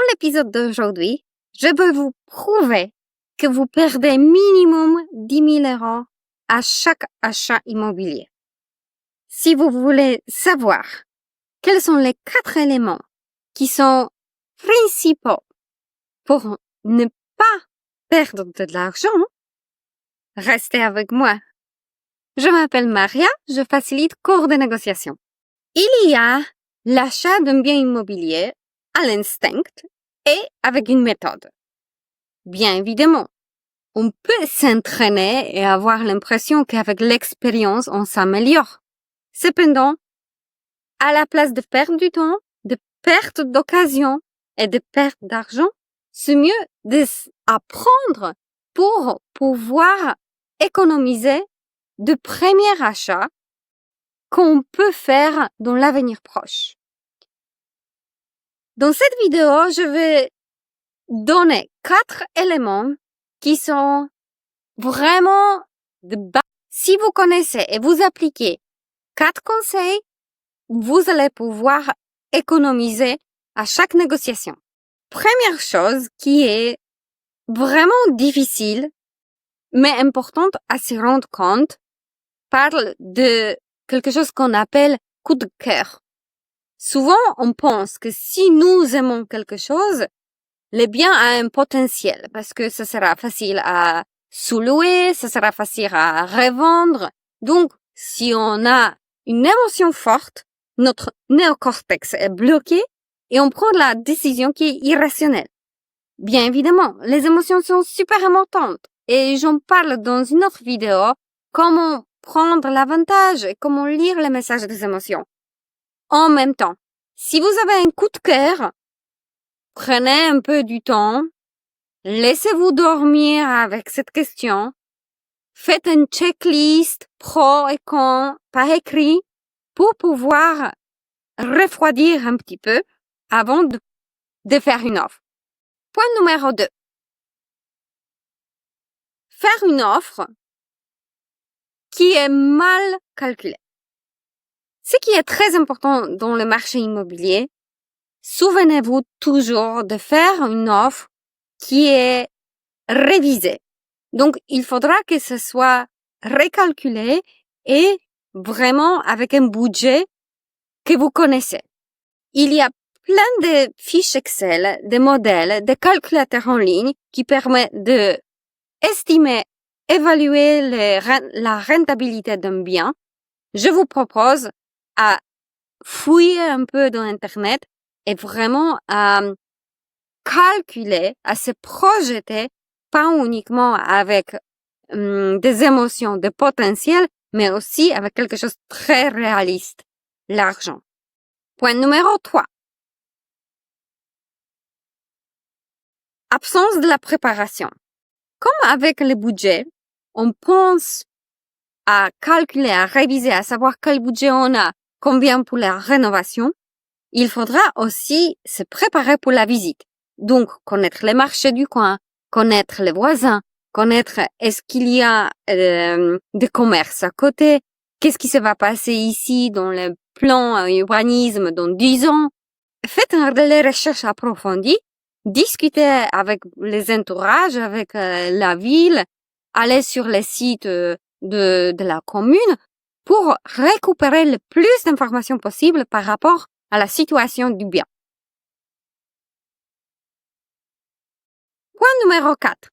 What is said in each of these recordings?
l'épisode d'aujourd'hui, je veux vous prouver que vous perdez minimum 10 000 € à chaque achat immobilier. Si vous voulez savoir quels sont les 4 éléments qui sont principaux pour ne pas perdre de l'argent, restez avec moi. Je m'appelle Maria, je facilite cours de négociation. Il y a l'achat d'un bien immobilier à l'instinct et avec une méthode. Bien évidemment, on peut s'entraîner et avoir l'impression qu'avec l'expérience, on s'améliore. Cependant, à la place de perdre du temps, de perte d'occasion et de perte d'argent, c'est mieux d'apprendre pour pouvoir économiser de premiers achats qu'on peut faire dans l'avenir proche. Dans cette vidéo, je vais donner 4 éléments qui sont vraiment de base. Si vous connaissez et vous appliquez 4 conseils, vous allez pouvoir économiser à chaque négociation. Première chose qui est vraiment difficile, mais importante à se rendre compte, parle de quelque chose qu'on appelle coup de cœur. Souvent, on pense que si nous aimons quelque chose, le bien a un potentiel parce que ça sera facile à sous-louer, ça sera facile à revendre. Donc, si on a une émotion forte, notre néocortex est bloqué et on prend la décision qui est irrationnelle. Bien évidemment, les émotions sont super importantes et j'en parle dans une autre vidéo, comment prendre l'avantage et comment lire les messages des émotions. En même temps, si vous avez un coup de cœur, prenez un peu du temps, laissez-vous dormir avec cette question, faites une checklist pro et con par écrit pour pouvoir refroidir un petit peu avant de faire une offre. Point numéro 2. Faire une offre qui est mal calculée. Ce qui est très important dans le marché immobilier, souvenez-vous toujours de faire une offre qui est révisée. Donc, il faudra que ce soit recalculé et vraiment avec un budget que vous connaissez. Il y a plein de fiches Excel, de modèles, de calculateurs en ligne qui permettent de estimer, évaluer la rentabilité d'un bien. Je vous propose à fouiller un peu dans Internet et vraiment à calculer, à se projeter, pas uniquement avec des émotions de potentiel, mais aussi avec quelque chose de très réaliste, l'argent. Point numéro 3. Absence de la préparation. Comme avec le budget, on pense à calculer, à réviser, à savoir quel budget on a, combien pour la rénovation, il faudra aussi se préparer pour la visite. Donc, connaître les marchés du coin, connaître les voisins, connaître est-ce qu'il y a des commerces à côté, qu'est-ce qui se va passer ici dans le plan urbanisme dans 10 ans. Faites des recherches approfondies, discutez avec les entourages, avec la ville, allez sur les sites de la commune pour récupérer le plus d'informations possible par rapport à la situation du bien. Point numéro 4.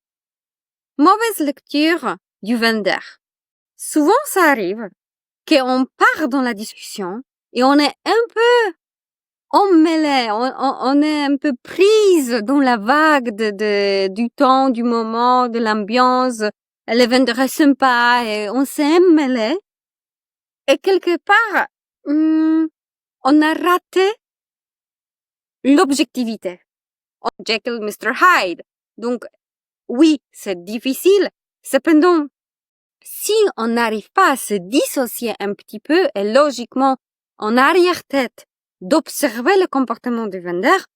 Mauvaise lecture du vendeur. Souvent, ça arrive qu'on part dans la discussion et on est un peu emmêlé, on est un peu prise dans la vague du temps, du moment, de l'ambiance. Le vendeur est sympa et on s'est emmêlé. Et quelque part, on a raté l'objectivité. Jekyll, Mr. Hyde. Donc, oui, c'est difficile. Cependant, si on n'arrive pas à se dissocier un petit peu et logiquement, en arrière-tête, d'observer le comportement du vendeur,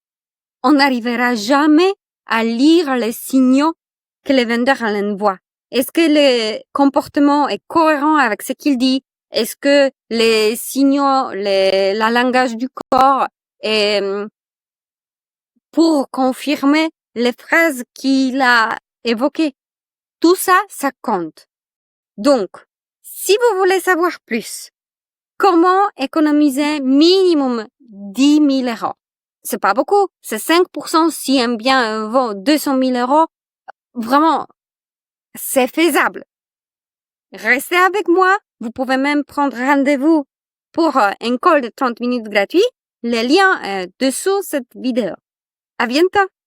on n'arrivera jamais à lire les signaux que le vendeur envoie. Est-ce que le comportement est cohérent avec ce qu'il dit? Est-ce que les signaux, la langage du corps est pour confirmer les phrases qu'il a évoquées. Tout ça, ça compte. Donc, si vous voulez savoir plus, comment économiser minimum 10 000 euros? C'est pas beaucoup, c'est 5% si un bien vaut 200 000 euros. Vraiment, c'est faisable. Restez avec moi. Vous pouvez même prendre rendez-vous pour un call de 30 minutes gratuit. Le lien est dessous cette vidéo. À bientôt!